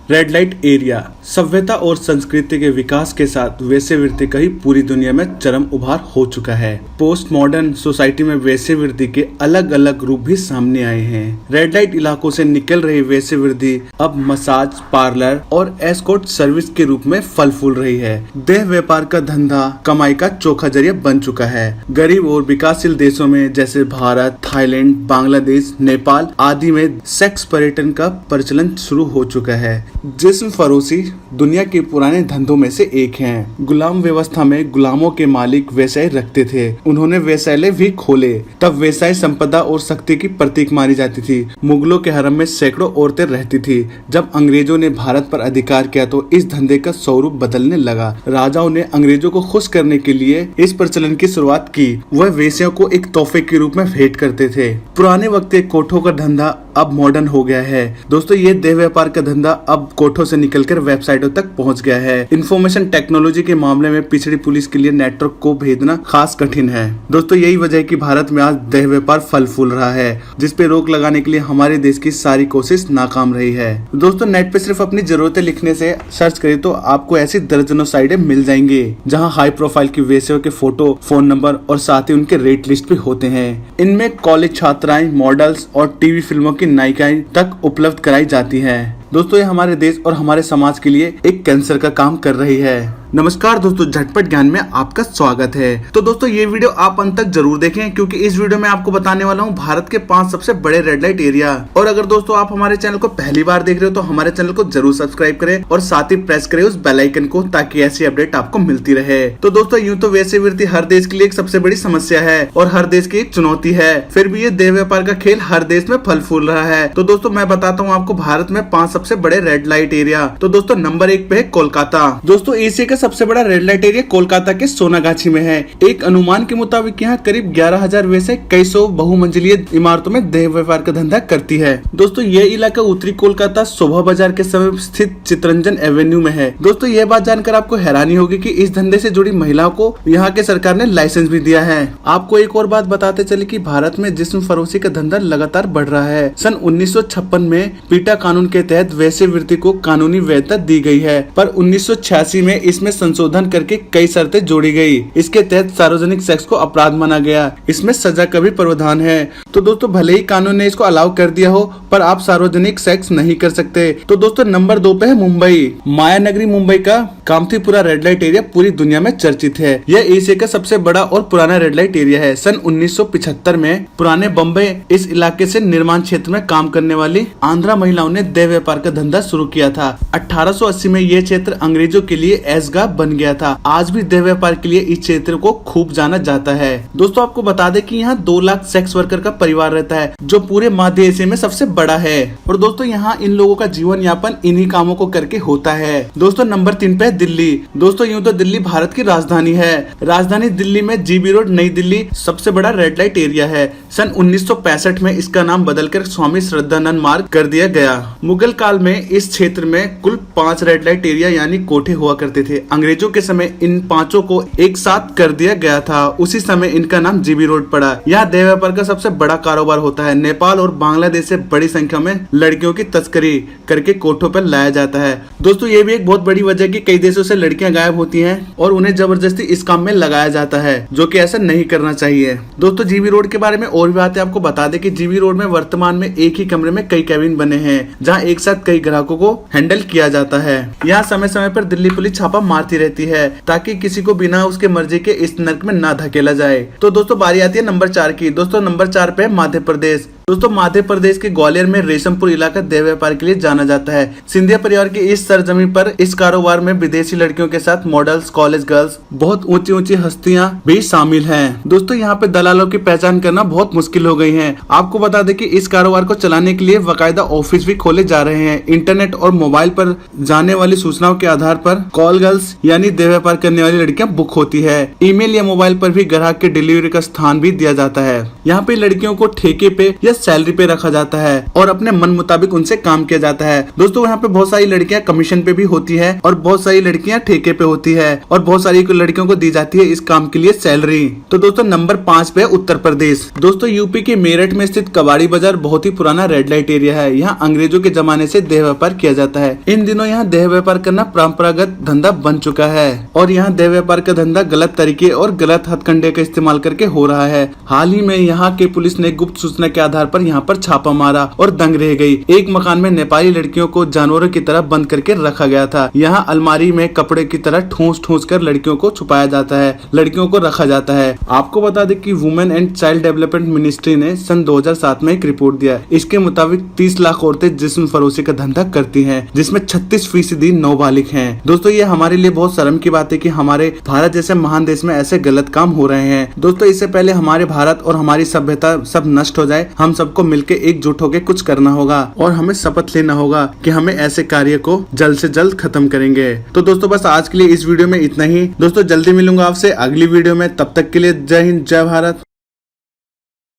Red light area सभ्यता और संस्कृति के विकास के साथ वेश्यावृत्ति का ही पूरी दुनिया में चरम उभार हो चुका है। पोस्ट मॉडर्न सोसाइटी में वेश्यावृत्ति के अलग अलग रूप भी सामने आए हैं। रेड लाइट इलाकों से निकल रही वेश्यावृत्ति अब मसाज पार्लर और एस्कॉर्ट सर्विस के रूप में फल फूल रही है। देह व्यापार का धंधा कमाई का चोखा जरिया बन चुका है। गरीब और विकासशील देशों में जैसे भारत, थाईलैंड, बांग्लादेश, नेपाल आदि में सेक्स पर्यटन का प्रचलन शुरू हो चुका है। जिस्म फरोशी दुनिया के पुराने धंधों में से एक है। गुलाम व्यवस्था में गुलामों के मालिक व्यवसाय रखते थे। उन्होंने व्यवसाय भी खोले। तब व्यवसाय संपदा और शक्ति की प्रतीक मानी जाती थी। मुगलों के हरम में सैकड़ों औरतें रहती थी। जब अंग्रेजों ने भारत पर अधिकार किया तो इस धंधे का स्वरूप बदलने लगा। राजाओं ने अंग्रेजों को खुश करने के लिए इस प्रचलन की शुरुआत की। वह वेश्याओं को एक तोहफे के रूप में भेंट करते थे। पुराने वक्त के कोठों का धंधा अब मॉडर्न हो गया है। दोस्तों ये देह व्यापार का धंधा अब कोठों से निकलकर वेबसाइटों तक पहुंच गया है। इंफॉर्मेशन टेक्नोलॉजी के मामले में पिछड़ी पुलिस के लिए नेटवर्क को भेजना खास कठिन है। दोस्तों यही वजह है कि भारत में आज देह व्यापार फल फूल रहा है, जिस पे रोक लगाने के लिए हमारे देश की सारी कोशिश नाकाम रही है। दोस्तों नेट पे सिर्फ अपनी जरूरतें लिखने से सर्च करें तो आपको ऐसी दर्जनों साइटें मिल जाएंगे जहाँ हाई प्रोफाइल की वेश्याओं के फोटो, फोन नंबर और साथ ही उनके रेट लिस्ट भी होते हैं। इनमें कॉलेज छात्राएं, मॉडल्स और टीवी फिल्मों की नायिकाएं तक उपलब्ध कराई जाती हैं। दोस्तों ये हमारे देश और हमारे समाज के लिए एक कैंसर का काम कर रही है। नमस्कार दोस्तों, झटपट ज्ञान में आपका स्वागत है। तो दोस्तों ये वीडियो आप अंत तक जरूर देखें, क्योंकि इस वीडियो में आपको बताने वाला हूँ भारत के 5 सबसे बड़े रेड लाइट एरिया। और अगर दोस्तों आप हमारे चैनल को पहली बार देख रहे हो तो हमारे चैनल को जरूर सब्सक्राइब करें और साथ ही प्रेस करें उस बेल आइकन को, ताकि ऐसी अपडेट आपको मिलती रहे। तो दोस्तों यूँ तो वेश्यावृत्ति हर देश के लिए एक सबसे बड़ी समस्या है और हर देश की एक चुनौती है। फिर भी ये देह व्यापार का खेल हर देश में फल फूल रहा है। तो दोस्तों मैं बताता हूँ आपको भारत में 5 सबसे बड़े रेड लाइट एरिया। तो दोस्तों नंबर 1 पे है कोलकाता। दोस्तों एशिया का सबसे बड़ा रेड लाइट एरिया कोलकाता के सोनागाछी में है। एक अनुमान के मुताबिक यहाँ करीब 11,000 वेश्या कई सौ बहुमंजिलीय इमारतों में देह व्यापार का धंधा करती है। दोस्तों ये इलाका उत्तरी कोलकाता शोभा बाजार के समीप स्थित चितरंजन एवेन्यू में है। दोस्तों यह बात जानकर आपको हैरानी होगी कि इस धंधे से जुड़ी महिलाओं को यहाँ के सरकार ने लाइसेंस भी दिया है। आपको एक और बात बताते चले कि भारत में जिस्म फरोशी का धंधा लगातार बढ़ रहा है। सन 1956 में पीटा कानून के तहत वेश्यावृत्ति को कानूनी वैधता दी गई है, पर 1986 में इसमें संशोधन करके कई शर्तें जोड़ी गई। इसके तहत सार्वजनिक सेक्स को अपराध माना गया। इसमें सजा का भी प्रावधान है। तो दोस्तों भले ही कानून ने इसको अलाउ कर दिया हो, पर आप सार्वजनिक सेक्स नहीं कर सकते। तो दोस्तों नंबर 2 पे है मुंबई। माया नगरी मुंबई का कामथीपुरा रेड लाइट एरिया पूरी दुनिया में चर्चित है। यह एशिया का सबसे बड़ा और पुराना रेड लाइट एरिया है। सन 1975 में पुराने बम्बई इस इलाके से निर्माण क्षेत्र में काम करने वाली आंध्रा महिलाओं ने देह व्यापार का धंधा शुरू किया था। 1880 में यह क्षेत्र अंग्रेजों के लिए ऐशगाह बन गया था। आज भी देह व्यापार के लिए इस क्षेत्र को खूब जाना जाता है। दोस्तों आपको बता दें कि यहाँ 2 लाख सेक्स वर्कर का परिवार रहता है, जो पूरे मध्य एशिया में सबसे बड़ा है। और दोस्तों यहाँ इन लोगों का जीवन यापन इन्हीं कामों को करके होता है। दोस्तों नंबर 3 पे दिल्ली। दोस्तों यूँ तो दिल्ली भारत की राजधानी है। राजधानी दिल्ली में जीबी रोड नई दिल्ली सबसे बड़ा रेड लाइट एरिया है। सन 1965 में इसका नाम बदलकर स्वामी श्रद्धानंद मार्ग कर दिया गया। मुगल काल में इस क्षेत्र में कुल 5 रेड लाइट एरिया यानी कोठे हुआ करते थे। अंग्रेजों के समय इन 5 को एक साथ कर दिया गया था। उसी समय इनका नाम जीबी रोड पड़ा। यहाँ देह व्यापार का सबसे बड़ा कारोबार होता है। नेपाल और बांग्लादेश से बड़ी संख्या में लड़कियों की तस्करी करके कोठों पर लाया जाता है। दोस्तों ये भी एक बहुत बड़ी वजह कि कई देशों से लड़कियां गायब होती हैं और उन्हें जबरदस्ती इस काम में लगाया जाता है, जो कि ऐसा नहीं करना चाहिए। दोस्तों जीबी रोड के बारे में और भी बातें आपको बता दें कि जीबी रोड में वर्तमान में एक ही कमरे में कई कैबिन बने हैं, जहाँ एक साथ कई ग्राहकों को हैंडल किया जाता है। यहाँ समय समय पर दिल्ली पुलिस छापा मारती रहती है, ताकि किसी को बिना उसके मर्जी के इस नर्क में ना धकेला जाए। तो दोस्तों बारी आती है नंबर 4 की। दोस्तों नंबर 4 पे मध्य प्रदेश। दोस्तों मध्य प्रदेश के ग्वालियर में रेशमपुर इलाका देह व्यापार के लिए जाना जाता है। सिंधिया परिवार की इस सरजमी पर इस कारोबार में विदेशी लड़कियों के साथ मॉडल्स, कॉलेज गर्ल्स, बहुत ऊंची ऊंची हस्तियां भी शामिल हैं। दोस्तों यहाँ पे दलालों की पहचान करना बहुत मुश्किल हो गई है। आपको बता दें कि इस कारोबार को चलाने के लिए बाकायदा ऑफिस भी खोले जा रहे हैं। इंटरनेट और मोबाइल पर जाने वाली सूचनाओं के आधार पर कॉल गर्ल्स यानी देह व्यापार करने वाली लड़कियां बुक होती है। ईमेल या मोबाइल पर भी ग्राहक के डिलीवरी का स्थान भी दिया जाता है। यहाँ पे लड़कियों को ठेके पे या लिए सैलरी पे रखा जाता है और अपने मन मुताबिक उनसे काम किया जाता है। दोस्तों यहाँ पे बहुत सारी लड़कियां कमीशन पे भी होती है और बहुत सारी लड़कियां ठेके पे होती है और बहुत सारी लड़कियों को दी जाती है इस काम के लिए सैलरी। तो दोस्तों नंबर 5 पे उत्तर प्रदेश। दोस्तों यूपी के मेरठ में स्थित कबाड़ी बाजार बहुत ही पुराना रेड लाइट एरिया है। यहाँ अंग्रेजों के जमाने से देह व्यापार किया जाता है। इन दिनों यहाँ देह व्यापार करना परंपरागत धंधा बन चुका है और यहाँ देह व्यापार का धंधा गलत तरीके और गलत हथकंडे का इस्तेमाल करके हो रहा है। हाल ही में यहाँ के पुलिस ने गुप्त सूचना के आधार पर यहाँ पर छापा मारा और दंग रह गई। एक मकान में नेपाली लड़कियों को जानवरों की तरह बंद करके रखा गया था। यहाँ अलमारी में कपड़े की तरह ठूस ठूस कर लड़कियों को छुपाया जाता है, लड़कियों को रखा जाता है। आपको बता दें कि women and child development ministry ने सन 2007 में एक रिपोर्ट दिया। इसके मुताबिक 30 लाख औरतें जिस्म फरोशी का धंधा करती हैं, जिसमें 36% नाबालिग हैं। दोस्तों ये हमारे लिए बहुत शर्म की बात है कि हमारे भारत जैसे महान देश में ऐसे गलत काम हो रहे हैं। दोस्तों इससे पहले हमारे भारत और हमारी सभ्यता सब नष्ट हो जाए, हम सबको मिलकर एकजुट होकर कुछ करना होगा और हमें शपथ लेना होगा कि हमें ऐसे कार्य को जल्द से जल्द खत्म करेंगे। तो दोस्तों बस आज के लिए इस वीडियो में इतना ही। दोस्तों जल्दी मिलूंगा आपसे अगली वीडियो में, तब तक के लिए जय हिंद जय भारत।